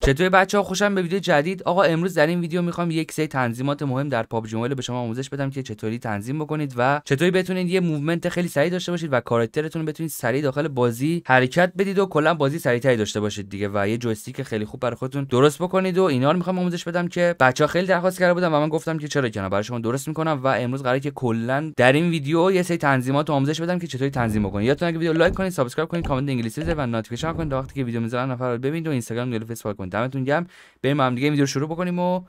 چطوری بچه‌ها، خوشم به ویدیو جدید. آقا امروز در این ویدیو میخوام یک سری تنظیمات مهم در پابجی موبایل به شما آموزش بدم که چطوری تنظیم بکنید و چطوری بتونید یه موومنت خیلی سریع داشته باشید و کاراکترتون بتونید سریع داخل بازی حرکت بدید و کلا بازی سریعتری داشته باشید دیگه و یه جویستیک خیلی خوب برای خودتون درست بکنید و اینا رو میخوام آموزش بدم که بچه‌ها خیلی درخواست کرده بودن و من گفتم که چرا کنار برای شما درست میکنم و امروز قراره که کلا در این ویدیو یه سری تنظیمات رو آموزش بدم که چطوری تنظیم بکنید. یادتون اگه ویدیو لایک کنید، سابسکرایب کنید، کامنت انگلیسی بذارید و نوتیفیکیشن کنید وقتی که ویدیو میذارم نفر ببینید و اینستاگرام دل فیس فالو کنید. دمتون گرم. بریم هم دیگه ویدیو رو شروع بکنیم و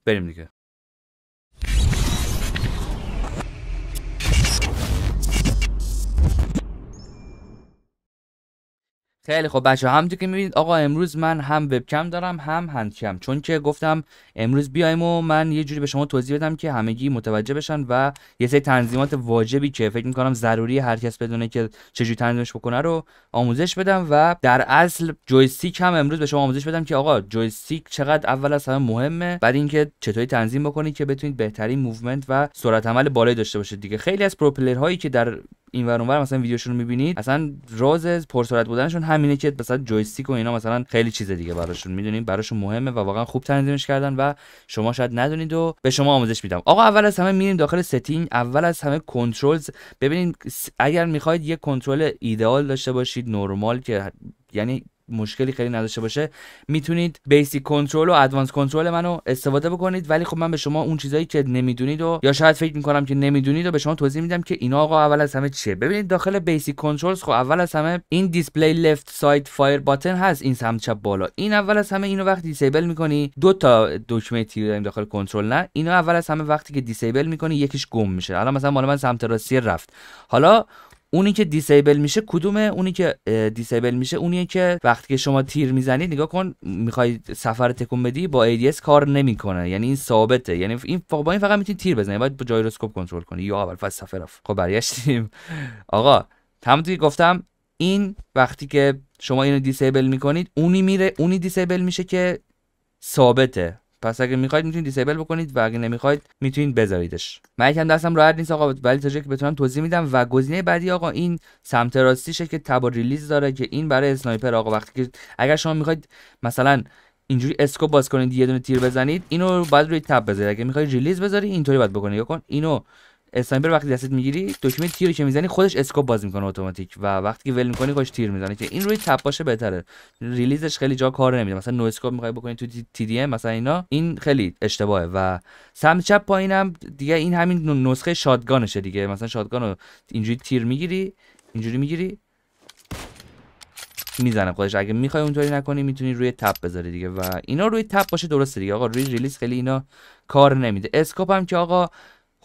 بریم دیگه. خیلی خب بچه‌ها، همونطور که می‌بینید آقا امروز من هم وبکم دارم هم هندکم، چون که گفتم امروز بیایم و من یه جوری به شما توضیح بدم که همگی متوجه بشن و یه سری تنظیمات واجبی که فکر می‌کنم ضروری هر کس بدونه که چجوری تنظیمش بکنه رو آموزش بدم و در اصل جویستیک هم امروز به شما آموزش بدم که آقا جویستیک چقدر اول از همه مهمه، بعد اینکه چطوری تنظیم بکنید که بتونید بهترین موومنت و سرعت عمل بالایی داشته باشید دیگه. خیلی از پرو پلیرهایی که در این ور اونور مثلا ویدیوشون رو می‌بینید اصلا راز پرسرعت بودنشون همینه که مثلا جویستیک و اینا مثلا خیلی چیز دیگه براشون میدونین، براشون مهمه و واقعا خوب تنظیمش کردن و شما شاید ندونید و به شما آموزش میدم. آقا اول از همه میریم داخل ستینگ، اول از همه کنترلز. ببینید اگر میخواید یه کنترل ایدئال داشته باشید، نرمال که یعنی مشکلی خیلی نداشته باشه، میتونید بیسیک کنترل و ادوانس کنترل منو استفاده بکنید، ولی خب من به شما اون چیزایی که نمیدونید و یا شاید فکر میکنم که نمیدونید و به شما توضیح میدم که اینا آقا اول از همه چیه. ببینید داخل بیسیک کنترلز خب اول از همه این دیسپلی لفت ساید فایر باتن هست، این سمت چپ بالا، این اول از همه اینو وقتی دیسیبل میکنی دو تا دکمه تیر داریم داخل کنترل، نه اینو اول از همه وقتی که دیسیبل میکنی یکیش گم میشه. الان مثلا مال من سمت راستی رفت. حالا اونی که دیسیبل میشه کدومه؟ اونی که دیسیبل میشه اونیه که وقتی که شما تیر میزنید، نگاه کن، میخوای سفر تکون بدی با ADS کار نمیکنه، یعنی این ثابته، یعنی این با این فقط میتونی تیر بزنی، باید با جایروسکوپ کنترل کنی. یا اول فاز سفر رفت. خب برگشتیم آقا، همونطوری که گفتم این وقتی که شما اینو دیسیبل میکنید اونی میره، اونی دیسیبل میشه که ثابته. پس اگه میخواید میتونید دیسیبل بکنید و اگه نمیخواید میتونید بذاریدش. من یکم دستم راحت نیست آقا، ولی تا جایی که بتونم توضیح میدم. و گزینه بعدی آقا این سمت راستیشه که تب ریلیز داره که این برای اسنایپر. آقا وقتی که اگر شما میخواید مثلا اینجوری اسکوپ باز کنید یه دونه تیر بزنید، اینو باید روی تب بذارید. اگه میخواید ریلیز بذاری اینطوری باید بکنید. یا کن اینو اسنایپر وقتی دستت میگیری دکمه تیری که میزنی خودش اسکوپ باز میکنه اتوماتیک و وقتی که ول میکنی خودش تیر میزنه. که این روی تپ باشه بهتره، ریلیزش خیلی جا کار نمیده. مثلا نو اسکوپ میخوای بکنی تو TDM مثلا اینا، این خیلی اشتباهه. و سمت چپ پایینم دیگه این همین نسخه شاتگانشه دیگه. مثلا شاتگان رو اینجوری تیر میگیری، اینجوری میگیری میزنه خودش. اگه میخوای اونطوری نکنی میتونی روی تپ بذاری دیگه و اینا روی تپ باشه درسته دیگه. آقا روی ریلیز خیلی اینا کار نمیده. اسکوپ هم که آقا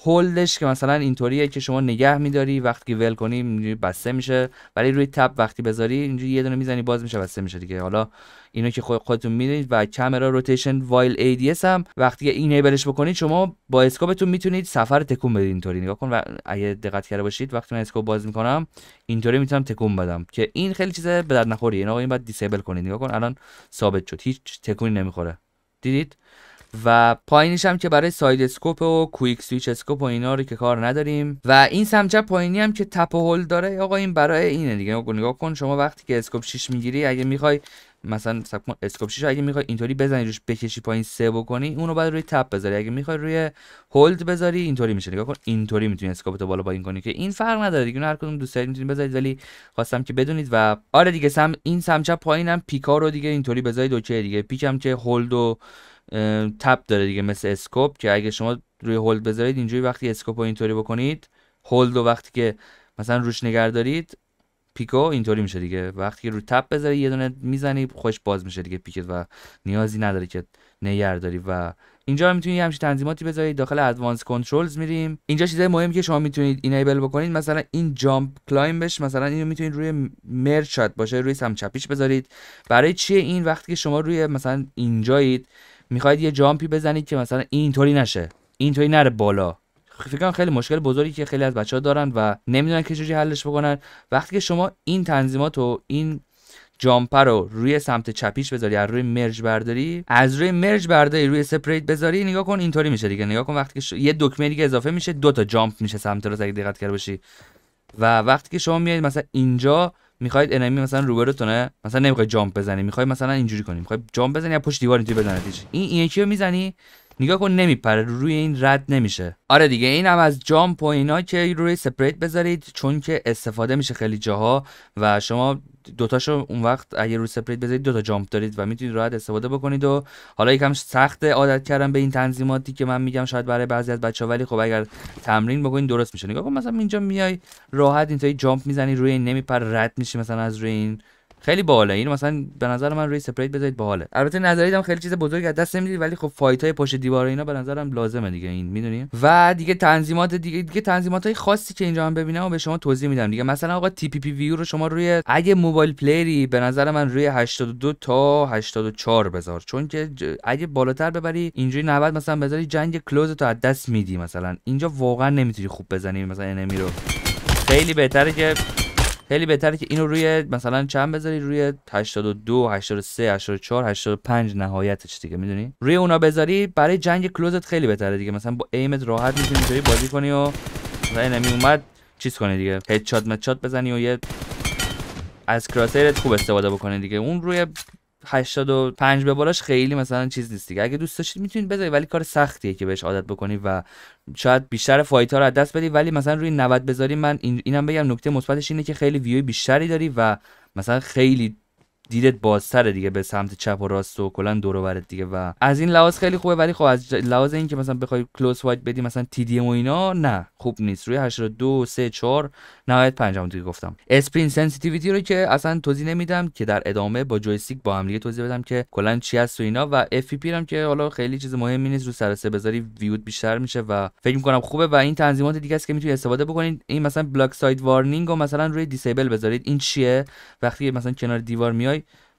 هولدش که مثلا اینطوریه که شما نگه میداری، وقتی ول کنی اینجوری بسته میشه، ولی روی تپ وقتی بذاری اینجوری یه دونه میزنی باز میشه بسته میشه دیگه. حالا اینو که خودتون میدونید. و کامرا روتیشن وایل ADS هم وقتی که اینیبلش بکنید شما با اسکوپتون میتونید سفر تکون بدید. اینطوری نگاه کن و اگه دقت کرده باشید وقتی من اسکوپ باز میکنم اینطوری میتونم تکون بدم که این خیلی چیز به درد نخوریه. این آقا این بعد دیسیبل کنید. نگاه کن الان ثابت شد، هیچ تکونی نمیخوره، دیدید؟ و پایینش هم که برای ساید اسکوپ و کویک سویچ اسکوپ و اینا رو که کار نداریم. و این سمت چپ پایینی هم که تپ و هولد داره آقا، این برای اینه دیگه. نگاه کن شما وقتی که اسکوپ 6 میگیری، اگه میخوای مثلا اسکوپ 6 اگه میخوای اینطوری بزنی روش بکشی پایین 3 بکنی، اونو بعد روی تپ بذاری. اگه میخوای روی هولد بذاری اینطوری میشه. نگاه کن اینطوری میتونی اسکوپتو بالا پایین کنی که این فرق نداره دیگه، هر کدوم دوست دارید میتونید بذارید، ولی خواستم که بدونید. و آره دیگه این سمت چپ پایینم پیکا رو دیگه اینطوری بذارید اوکی دیگه. پیکم که هولد و تپ داره دیگه مثل اسکوپ، که اگه شما روی هولد بذارید اینجوری وقتی اسکوپ رو اینطوری بکنید، هولد و وقتی که مثلا روش نگه دارید پیکو اینطوری میشه دیگه. وقتی که روی تپ بذاری یه دونه میزنی خوش باز میشه دیگه پیکت و نیازی نداره که نگه داری. و اینجا میتونید همین تنظیماتی بذارید. داخل ادوانس کنترلز میریم. اینجا چیزای مهمی که شما میتونید اینیبل بکنید، مثلا این جامپ کلایمبش، مثلا اینو میتونید روی مرج شات باشه روی سمت چپیش بذارید. برای چیه این؟ وقتی که شما روی مثلا اینجایید میخواید یه جامپی بزنید که مثلا اینطوری نشه، اینطوری نره بالا. فکر کنم خیلی مشکل بزرگی که خیلی از بچه‌ها دارن و نمیدونن که چجوری حلش بکنن. وقتی که شما این تنظیمات و این جامپر رو روی سمت چپیش بذاری، از روی مرج برداری، از روی مرج برداری روی سپریت بذاری، نگاه کن اینطوری میشه دیگه. نگاه کن وقتی که یه دکمه دیگه اضافه میشه، دو تا جامپ میشه سمت راست اگه دقت کرده باشی. و وقتی که شما میایید مثلا اینجا میخواید انمی مثلا روبروتونه، مثلا نمیخوای جامپ بزنی، میخوای مثلا اینجوری کنی، میخوای جامپ بزنی یا پشت دیوار اینجوری بزنیش، این یکی رو میزنی نگاه کن نمیپره، روی این رد نمیشه. آره دیگه این هم از جامپ و اینا که روی سپریت بذارید، چون که استفاده میشه خیلی جاها و شما دوتاشو اون وقت اگه روی سپریت بذارید دوتا جامپ دارید و میتونید راحت استفاده بکنید. و حالا یکم سخت عادت کردم به این تنظیماتی که من میگم شاید برای بعضی از بچه‌ها، ولی خب اگر تمرین بکنید درست میشه. نگاه کن مثلا اینجا میای راحت اینطوری جامپ میزنی، روی این نمیپره، رد میشی مثلا از روی این، خیلی باحاله. اینو مثلا به نظر من روی سپریت بذارید باحاله. البته نظریدم خیلی چیز بزرگی از دست نمیدید، ولی خب فایت های پشت دیوار اینا به نظرم لازمه دیگه، این میدونی. و دیگه تنظیمات دیگه تنظیمات های خاصی که اینجا هم ببینم و به شما توضیح میدم دیگه. مثلا آقا تی پی پی ویو رو شما روی، اگه موبایل پلیری به نظر من روی 82 تا 84 بذار، چون که اگه بالاتر ببری اینجوری 90 مثلا بذاری جنگ کلوز تو از دست میدی، مثلا اینجا واقعا نمیتونی خوب بزنی مثلا انمی رو. خیلی بهتره که اینو روی مثلا چند بذاری، روی 82 83 84 85 نهایتش دیگه، میدونی روی اونا بذاری برای جنگ کلوزت خیلی بهتره دیگه. مثلا با ایمت راحت میتونی اینطوری بازی کنی و مثلا انمی اومد چیز کنی دیگه، هدشات متشات بزنی و یه از کراسرت خوب استفاده بکنی دیگه. اون روی 85 به بالاش خیلی مثلا چیز نیست دیگه. اگه دوست داشتید میتونید بذارید، ولی کار سختیه که بهش عادت بکنی و شاید بیشتر فایت ها رو از دست بدی. ولی مثلا روی 90 بذاری، من اینم بگم نکته مثبتش اینه که خیلی ویو بیشتری داری و مثلا خیلی دیدت بازتره دیگه به سمت چپ و راست و کلا دور و برت دیگه، و از این لحاظ خیلی خوبه. ولی خب از لحاظ این که مثلا بخوای کلوز فایت بدی مثلا تی دی ام و اینا، نه خوب نیست. روی 82 3 4 نهایت 5 همونطوری گفتم. اسپرین سنسیتیویتی رو که اصلا توضیح نمیدم، که در ادامه با جویستیک با هم دیگه توضیح بدم که کلا چی هست و اینا. و اف پی پی هم که حالا خیلی چیز مهمی نیست، رو سر سه بذاری ویوت بیشتر میشه و فکر میکنم خوبه. و این تنظیمات دیگه است که میتونید استفاده بکنید. این مثلا بلاک ساید وارنینگ رو مثلا روی دیسیبل بذارید. این چیه؟ وقتی مثلا کنار دیوار میای،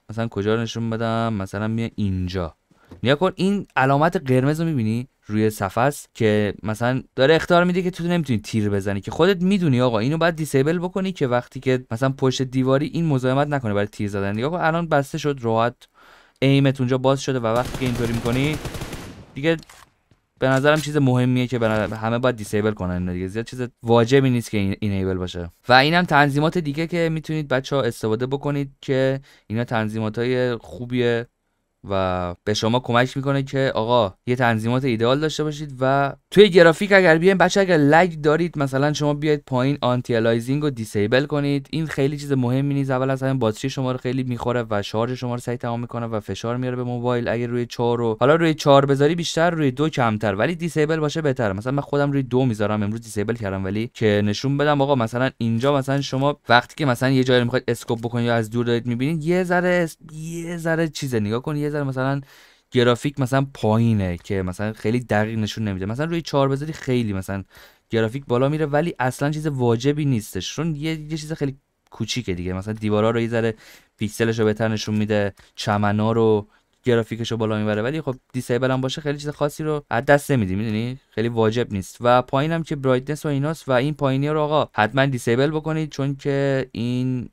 مثلا کجا رو نشون بدم، مثلا میای اینجا، نیا کن این علامت قرمز رو میبینی روی صفحه است که مثلا داره اخطار میده که تو نمیتونی تیر بزنی، که خودت میدونی آقا اینو باید دیسیبل بکنی که وقتی که مثلا پشت دیواری این مزاحمت نکنه برای تیر زدن. نگاه کن الان بسته شد، راحت ایمت اونجا باز شده و وقتی که اینطوری میکنی دیگه به نظرم چیز مهمیه که همه باید دیسیبل کنن دیگه، زیاد چیز واجبی نیست که اینیبل باشه. و اینم تنظیمات دیگه که میتونید بچه‌ها استفاده بکنید که اینا تنظیماتای خوبیه و به شما کمک میکنه که آقا یه تنظیمات ایدئال داشته باشید. و توی گرافیک اگر بیاین بچه، اگر لگ دارید مثلا شما بیاید پایین آنتی الایزینگ رو دیسیبل کنید. این خیلی چیز مهمی نیست، اول از همه باتری شما رو خیلی میخوره و شارژ شما رو سریع تمام میکنه و فشار میاره به موبایل. اگر روی 4 رو حالا روی 4 بذاری بیشتر، روی 2 کمتر، ولی دیسیبل باشه بهتره. مثلا من خودم روی 2 میذارم، امروز دیسیبل کردم، ولی که نشون بدم آقا مثلا اینجا مثلا شما وقتی که مثلا یه جایی رو میخواید اسکوپ بکنید یا از دور دارید میبینید، یه ذره چیز نگاه کن، یه ذره مثلا گرافیک مثلا پایینه که مثلا خیلی دقیق نشون نمیده. مثلا روی 4 بذاری خیلی مثلا گرافیک بالا میره، ولی اصلا چیز واجبی نیستش، چون یه چیز خیلی کوچیکه دیگه. مثلا دیوارا رو یه ذره پیکسلش رو بهتر نشون میده، چمنا رو گرافیکش رو بالا میبره، ولی خب دیسیبل هم باشه خیلی چیز خاصی رو از دست نمیدی، میدونی خیلی واجب نیست. و پایینم که برایتنس و ایناست و این پایینی رو آقا حتما دیسیبل بکنید، چون که این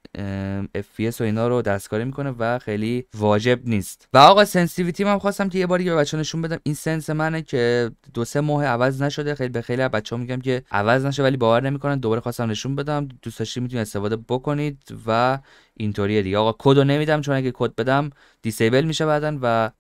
اف پی اس و اینا رو دستکاری میکنه و خیلی واجب نیست. و آقا سنسیتیویتی من خواستم که یه باری به بچه‌ها نشون بدم. این سنس منه که 2-3 ماه عوض نشده، خیلی به خیلی از بچه‌ها میگم که عوض نشه ولی باور نمیکنن. دوباره خواستم نشون بدم، دوست داشتید میتونید استفاده بکنید و اینطوریه دیگه. آقا کدو نمیدم، چون اگه کد بدم دیسیبل میشه بعدن و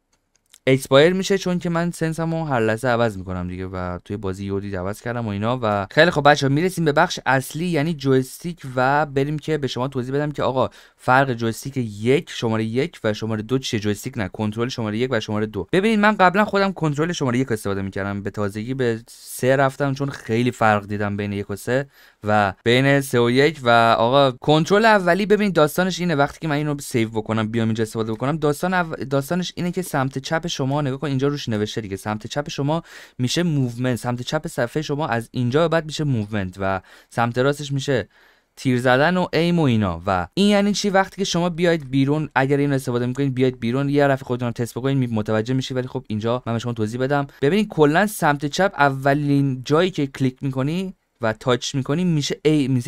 اکسپایر میشه، چون که من سنسمو هر لحظه عوض میکنم دیگه و توی بازی یودی عوض کردم و اینا. و خیلی خب بچه‌ها میرسیم به بخش اصلی یعنی جویستیک و بریم که به شما توضیح بدم که آقا فرق جویستیک شماره 1 و شماره 2 چیه. جویستیک نه، کنترل شماره 1 و شماره 2. ببینید من قبلا خودم کنترل شماره 1 استفاده میکردم، به تازگی به 3 رفتم چون خیلی فرق دیدم بین 1 و 3 و بین 3 و 1. و آقا کنترل اولی ببین داستانش اینه، وقتی که من اینو سیو بکنم بیام اینجا استفاده بکنم، داستانش اینه که سمت چپ شما نگاه کن، اینجا روش نوشته دیگه، سمت چپ شما میشه موومنت، سمت چپ صفحه شما از اینجا به بعد میشه موومنت و سمت راستش میشه تیر زدن و ایم و اینا. و این یعنی چی؟ وقتی که شما بیاید بیرون، اگر اینو استفاده میکنید بیاید بیرون یه رفع خودتون رو تست بکنید متوجه میشید. ولی خب اینجا من به شما توضیح بدم. ببینید کلا سمت چپ اولین جایی که کلیک میکنی و تاچ میکنی میشه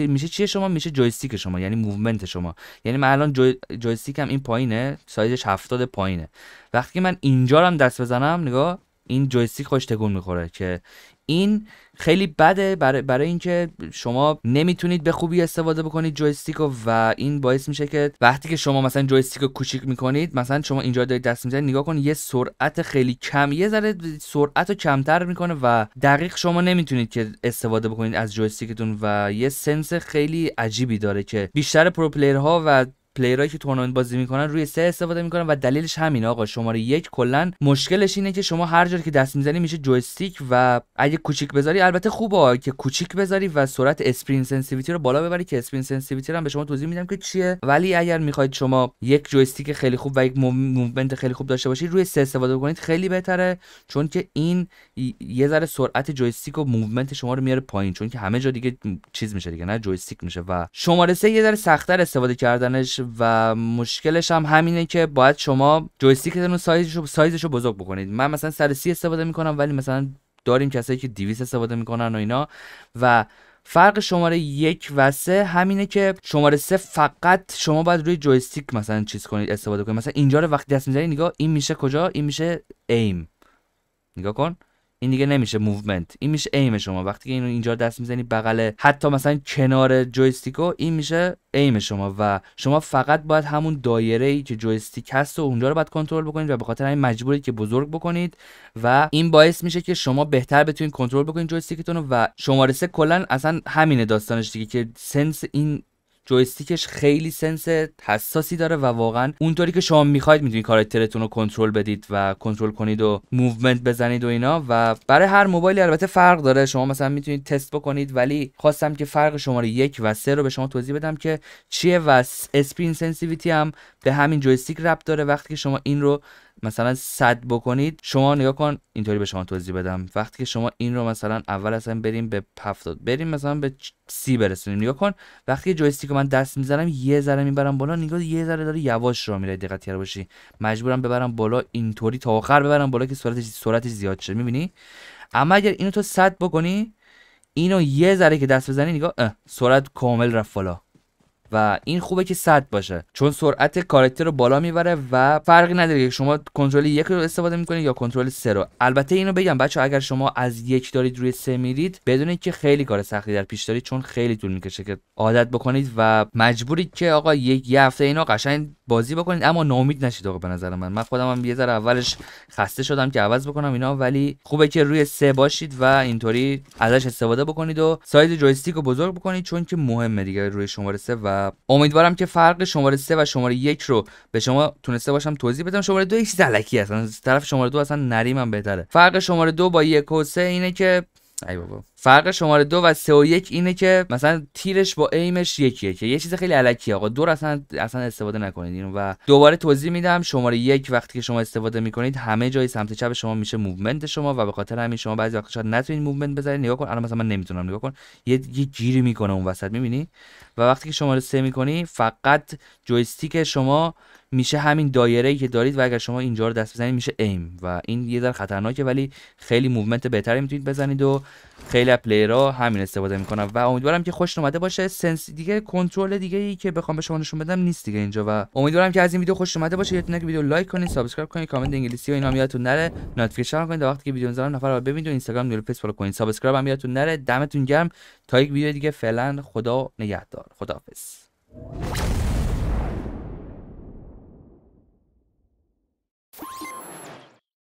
میشه چیه شما؟ میشه جویستیک شما، یعنی موومنت شما. یعنی من الان جویستیکم این پایینه، سایزش 70 پایینه. وقتی من اینجا رو هم دست بزنم نگاه، این جویستیک خوش تکون میخوره که این خیلی بده برای اینکه شما نمیتونید به خوبی استفاده بکنید جویستیکو و این باعث میشه که وقتی که شما مثلا جویستیکو کوچیک میکنید، مثلا شما اینجا دارید دست میزنید، نگاه کن یه سرعت خیلی کم، یه ذره سرعت رو کمتر میکنه و دقیق شما نمیتونید که استفاده بکنید از جویستیکتون و یه سنس خیلی عجیبی داره که بیشتر پرو پلیرها و پلیرایی که تورنمنت بازی میکنن روی 3 استفاده میکنن و دلیلش همینه آقا. شماره 1 کلا مشکلش اینه که شما هر جایی که دست میزنی میشه جویستیک و اگه کوچیک بذاری، البته خوبه که کوچیک بذاری و سرعت اسپرین سنسیتیویتی رو بالا ببری که اسپرین سنسیتیویتی رو هم به شما توضیح میدم که چیه، ولی اگر میخواید شما یک جویستیک خیلی خوب و یک موومنت خیلی خوب داشته باشید روی 3 استفاده کنید خیلی بهتره، چون که این یه ذره سرعت جویستیک و موومنت شما رو میاره پایین، چون که همه جا دیگه چیز میشه دیگه، نه جویستیک میشه. و شماره 3 یه ذره سخت‌تر استفاده کردنش و مشکلش هم همینه که باید شما جویستیکتون رو سایزشو بزرگ بکنید. من مثلا 130 استفاده میکنم، ولی مثلا داریم کسایی که 200 استفاده میکنن و اینا. و فرق شماره 1 و 3 همینه که شماره 3 فقط شما باید روی جویستیک مثلا چیز کنید، استفاده کنید. مثلا اینجا رو وقتی دست میزنید نگاه، این میشه کجا؟ این میشه ایم. نگاه کن، این دیگه نمیشه موومنت، این میشه ایم شما. وقتی که اینو اینجا دست میزنی بغل حتی مثلا کنار جویستیکو، این میشه ایم شما و شما فقط باید همون دایره‌ای که جویستیک هست و اونجا رو باید کنترل بکنید و به خاطر همین مجبورید که بزرگ بکنید و این باعث میشه که شما بهتر بتونید کنترل بکنید جویستیکتون رو. و شماره 3 کلا اصلا همینه داستانش دیگه، که سنس این جویستیکش خیلی سنس حساسی داره و واقعا اونطوری که شما میخواید میتونید کاراکترتون رو کنترل بدید و کنترل کنید و موومنت بزنید و اینا. و برای هر موبایلی البته فرق داره، شما مثلا میتونید تست بکنید، ولی خواستم که فرق شماره 1 و 3 رو به شما توضیح بدم که چیه. و اسپرین سنسیتیویتی هم به همین جویستیک ربط داره. وقتی که شما این رو مثلا 100 بکنید، شما نگاه کن اینطوری به شما توضیح بدم، وقتی که شما این رو مثلا اول اصلا بریم به 70، بریم مثلا به 30 برسونیم، نگاه کن وقتی جویستیک رو من دست میزنم یه ذره میبرم بالا، نگاه یه ذره داره یواش راه میره، دقت کرده باشی مجبورم ببرم بالا، اینطوری تا آخر ببرم بالا که سرعتش زیاد شه، میبینی؟ اما اگر اینو تو 100 بکنی، اینو یه ذره که دست بزنی، نگاه سرعت کامل رفت بالا. و این خوبه که 100 باشه، چون سرعت کاراکتر رو بالا میبره و فرقی نداره که شما کنترل 1 رو استفاده میکنید یا کنترل 3 رو. البته اینو بگم بچه، اگر شما از 1 دارید روی 3 میرید، بدونید که خیلی کار سختی در پیش دارید، چون خیلی طول میکشه که عادت بکنید و مجبورید که آقا یه هفته اینو قشنگ بازی بکنید. اما ناامید نشید آقا. به نظر من خودم هم یه ذره اولش خسته شدم که عوض بکنم اینا، ولی خوبه که روی 3 باشید و اینطوری ازش استفاده بکنید و سایز جویستیک رو بزرگ بکنید، چون که مهمه دیگه روی شماره 3. و امیدوارم که فرق شماره 3 و شماره 1 رو به شما تونسته باشم توضیح بدم. شماره 2 هیچ الکی هست، از طرف شماره 2 اصلا نریمم بهتره. فرق شماره 2 با 1 و 3 اینه که ای بابا، فرق شماره 2 و 3 و 1 اینه که مثلا تیرش با ایمش یکیه، که یه چیز خیلی الکیه آقا. دور اصلا استفاده نکنید اینو. و دوباره توضیح میدم، شماره 1 وقتی که شما استفاده میکنید، همه جای سمت چپ شما میشه موومنت شما و به خاطر همین شما بعضی وقتا شاید نتونید موومنت بزنید. نگاه کن الان مثلا من نمیتونم، نگاه کن یه گیری میکنه اون وسط، میبینی؟ و وقتی که شماره 3 میکنی، فقط جویستیک شما میشه همین دایره‌ای که دارید و اگر شما اینجا رو دست بزنید میشه ایم و این یه ذره خطرناکه، ولی خیلی موومنت بهتری میتونید بزنید و خیلی از پلیرها همین استفاده میکنن. و امیدوارم که خوش اومده باشه. سنس دیگه، کنترل دیگه ای که بخوام به شما نشون بدم نیست دیگه اینجا. و امیدوارم که از این ویدیو خوش اومده باشه. یادتونه که ویدیو لایک کنید، سابسکرایب کنید، کامنت انگلیسی و اینا یادتون نره، نوتیفیکیشن کنید وقتی که ویدیو میذارم نفر ببینید و اینستاگرام و فیس فالو کنید. سابسکرایب هم یادتون نره. دمتون گرم تا یک ویدیو دیگه. فعلا خدا نگهدار. خداحافظ.